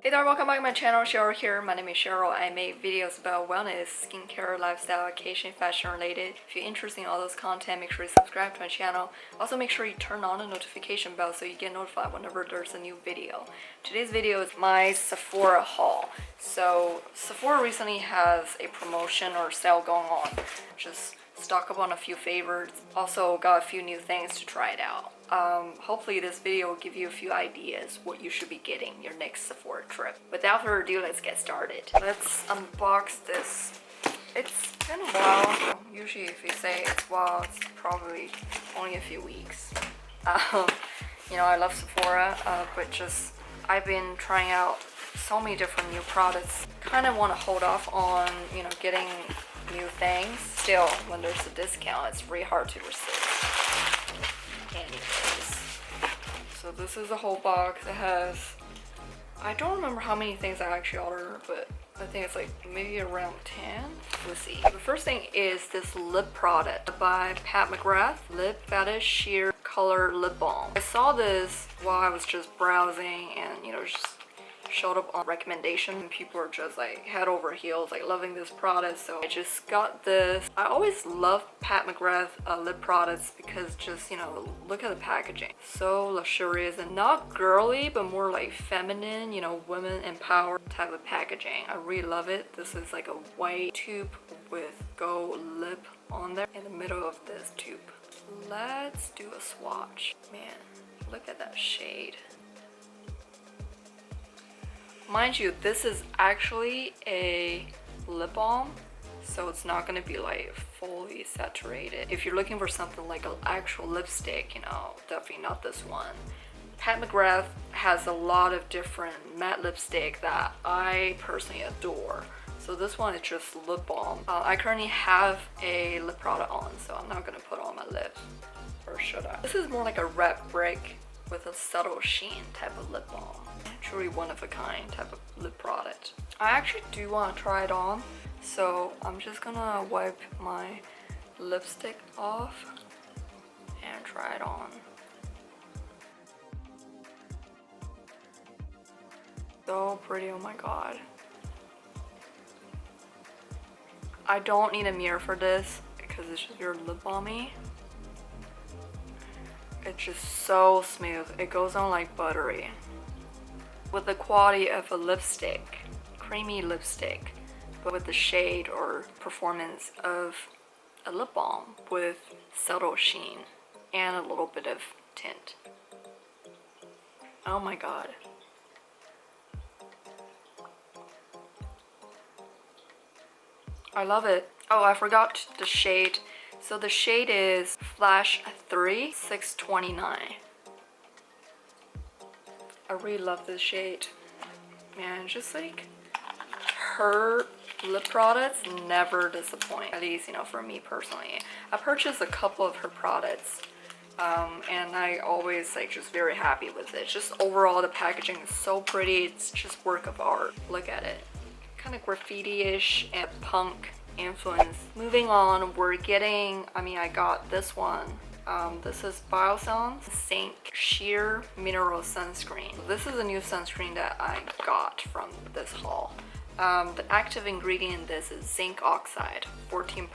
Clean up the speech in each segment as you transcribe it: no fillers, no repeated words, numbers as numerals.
Hey there, welcome back to my channel. Cheryl here. My name is Cheryl. I make videos about wellness, skincare, lifestyle, occasion, fashion related. If you're interested in all those content, make sure you subscribe to my channel. Also make sure you turn on the notification bell so you get notified whenever there's a new video. Today's video is my Sephora haul. So Sephora recently has a promotion or sale going on. Just stock up on a few favorites. Also got a few new things to try it out. Hopefully this video will give you a few ideas what you should be getting your next Sephora trip. Without further ado, let's get started. Let's unbox this. It's been a while. Usually if you say it's a while, it's probably only a few weeks. You know, I love Sephora, but just I've been trying out so many different new products. Kind of want to hold off on, you know, getting new things. Still, when there's a discount, it's really hard to resist. Anyways, so this is a whole box. It has, I don't remember how many things I actually ordered, but I think it's like maybe around 10. Let's see. The first thing is this lip product by McGrath Lip Fetish Sheer Color Lip Balm. I saw this while I was just browsing and, you know, just showed up on recommendation, and people are just like head over heels like loving this product, so I just got this. I always love McGrath lip products because just, you know, look at the packaging, so luxurious and not girly but more like feminine, you know, women empowered type of packaging. I really love it. This is like a white tube with gold lip on there in the middle of this tube. Let's do a swatch. Man, look at that shade. Mind you, this is actually a lip balm, so it's not going to be like fully saturated. If you're looking for something like an actual lipstick, you know, definitely not this one. McGrath has a lot of different matte lipstick that I personally adore. So this one is just lip balm. I currently have a lip product on, so I'm not going to put it on my lips. Or should I? This is more like a red brick with a subtle sheen type of lip balm. Truly one of a kind type of lip product. I actually do want to try it on, so I'm just gonna wipe my lipstick off and try it on. So pretty, oh my god. I don't need a mirror for this because it's just very lip balmy. It's just so smooth. It goes on like buttery. With the quality of a lipstick, creamy lipstick, but with the shade or performance of a lip balm with subtle sheen and a little bit of tint. Oh my god. I love it. Oh, I forgot the shade. So the shade is Flash 3 629. I really love this shade. Man, just like her lip products never disappoint. At least, you know, for me personally. I purchased a couple of her products and I always like just very happy with it. Just overall the packaging is so pretty. It's just work of art. Look at it. Kind of graffiti-ish and punk influence. Moving on, we're getting, I got this one. This is Biosound Zinc Sheer Mineral Sunscreen. This is a new sunscreen that I got from this haul. The active ingredient in this is zinc oxide, 14%.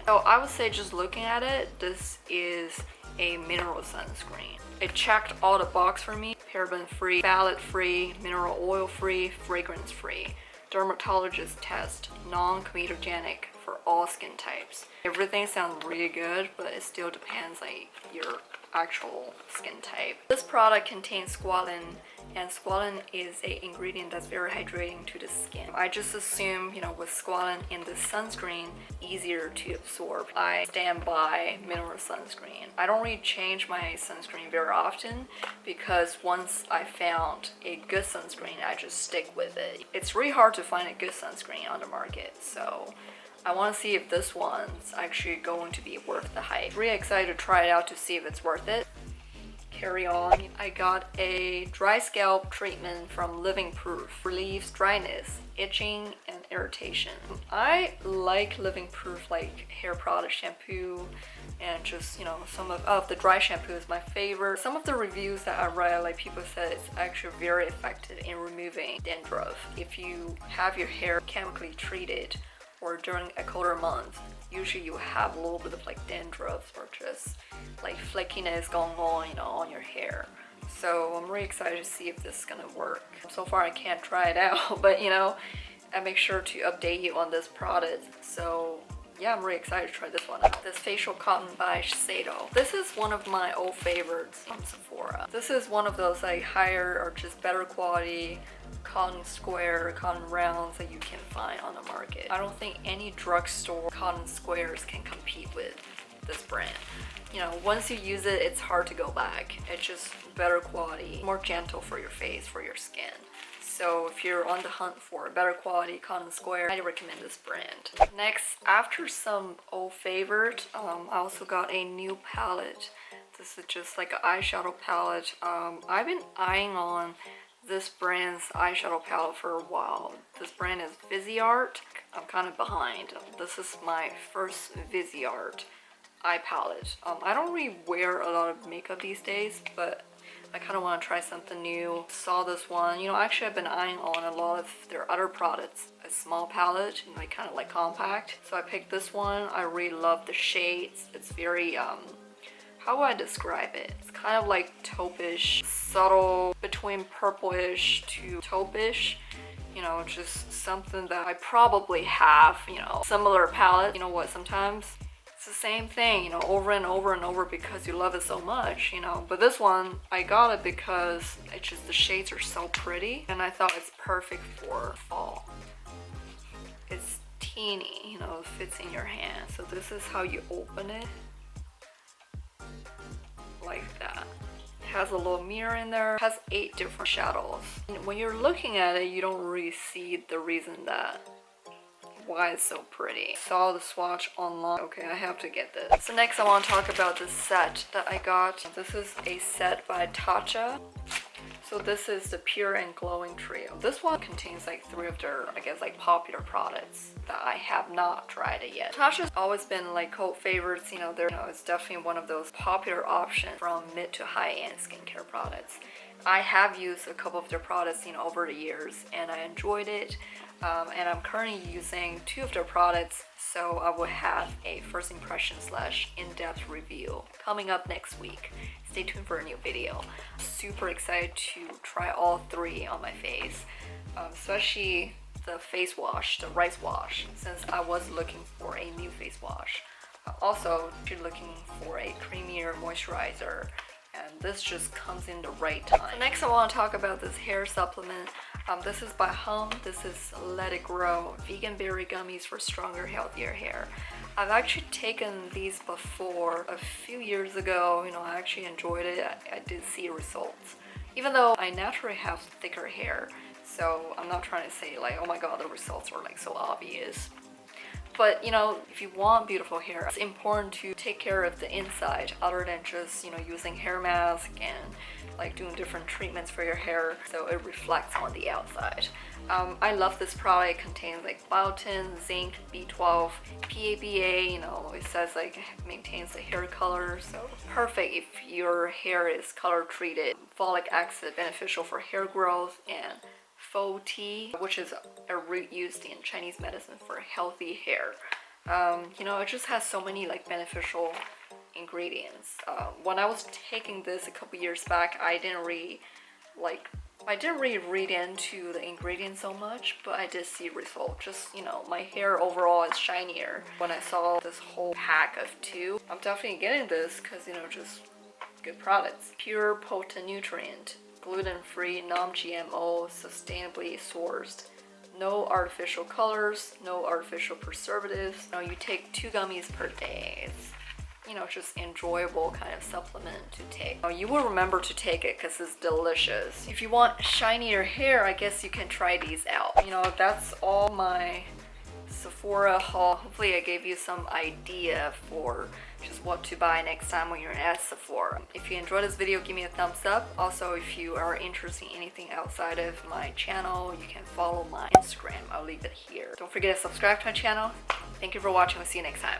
So I would say just looking at it, this is a mineral sunscreen. It checked all the boxes for me. Paraben free, phthalate free, mineral oil free, fragrance free. Dermatologist test, non-comedogenic for all skin types. Everything sounds really good, but it still depends like your actual skin type. This product contains squalene, and squalene is an ingredient that's very hydrating to the skin. I just assume, you know, with squalene in this sunscreen, easier to absorb. I stand by mineral sunscreen. I don't really change my sunscreen very often because once I found a good sunscreen, I just stick with it. It's really hard to find a good sunscreen on the market, so I want to see if this one's actually going to be worth the hype. Really excited to try it out to see if it's worth it. Carry on. I got a dry scalp treatment from Living Proof. Relieves dryness, itching, and irritation. I like Living Proof like hair product, shampoo, and just, you know, some of the dry shampoo is my favorite. Some of the reviews that I read, like people said it's actually very effective in removing dandruff. If you have your hair chemically treated or during a colder month, usually you have a little bit of like dandruff or just like flakiness going on, you know, on your hair. So I'm really excited to see if this is gonna work. So far I can't try it out, but you know, I make sure to update you on this product. So yeah, I'm really excited to try this one out. This facial cotton by Shiseido. This is one of my old favorites from Sephora. This is one of those like higher or just better quality cotton square, cotton rounds that you can find on the market. I don't think any drugstore cotton squares can compete with this brand. You know, once you use it, it's hard to go back. It's just better quality, more gentle for your face, for your skin. So if you're on the hunt for a better quality cotton square, I recommend this brand. Next, after some old favorite, I also got a new palette. This is just like an eyeshadow palette. I've been eyeing on this brand's eyeshadow palette for a while. This brand is Viseart. I'm kind of behind. This is my first Viseart eye palette. I don't really wear a lot of makeup these days, but I kind of want to try something new. Saw this one. You know, actually I've been eyeing on a lot of their other products. A small palette, and like kind of like compact. So I picked this one. I really love the shades. It's very, how would I describe it? It's kind of like taupe-ish, subtle, between purplish to taupe-ish. You know, just something that I probably have, you know, similar palette. You know what, sometimes it's the same thing, you know, over and over and over because you love it so much, you know. But this one, I got it because it's just the shades are so pretty, and I thought it's perfect for fall. It's teeny, you know, it fits in your hand. So this is how you open it, like that. It has a little mirror in there. It has 8 different shadows. And when you're looking at it, you don't really see the reason that why it's so pretty. Saw the swatch online. Okay, I have to get this. So next I want to talk about this set that I got. This is a set by Tatcha. So this is the Pure and Glowing Trio. This one contains like 3 of their, I guess, like popular products that I have not tried it yet. Tatcha's always been like cult favorites, you know, they're, you know, it's definitely one of those popular options from mid to high-end skincare products. I have used a couple of their products, you know, over the years, and I enjoyed it. And I'm currently using 2 of their products, so I will have a first impression / in-depth review coming up next week. Stay tuned for a new video. Super excited to try all 3 on my face, especially the face wash, the rice wash, since I was looking for a new face wash. Also, if you're looking for a creamier moisturizer, and this just comes in the right time. So next I want to talk about this hair supplement. This is by Hum. This is Let It Grow vegan berry gummies for stronger, healthier hair. I've actually taken these before a few years ago. You know, I actually enjoyed it. I did see results, even though I naturally have thicker hair, so I'm not trying to say like, oh my god, the results are like so obvious. But you know, if you want beautiful hair, it's important to take care of the inside other than just, you know, using hair mask and like doing different treatments for your hair so it reflects on the outside. I love this product. It contains like biotin, zinc, B12, PABA, you know, it says like it maintains the hair color, so perfect if your hair is color treated. Folic acid, beneficial for hair growth, and faux tea, which is a root used in Chinese medicine for healthy hair. You know, it just has so many like beneficial ingredients. When I was taking this a couple years back, I didn't really read into the ingredients so much, but I did see results. Just, you know, my hair overall is shinier. When I saw this whole pack of 2, I'm definitely getting this because, you know, just good products. Pure potent nutrient, gluten-free, non-GMO, sustainably sourced. No artificial colors, no artificial preservatives. You know, you take 2 gummies per day. It's, you know, just enjoyable kind of supplement to take. You will remember to take it because it's delicious. If you want shinier hair, I guess you can try these out. You know, that's all my Sephora haul. Hopefully I gave you some idea for just what to buy next time when you're at Sephora. If you enjoyed this video, give me a thumbs up. Also, if you are interested in anything outside of my channel, you can follow my Instagram. I'll leave it here. Don't forget to subscribe to my channel. Thank you for watching. We'll see you next time.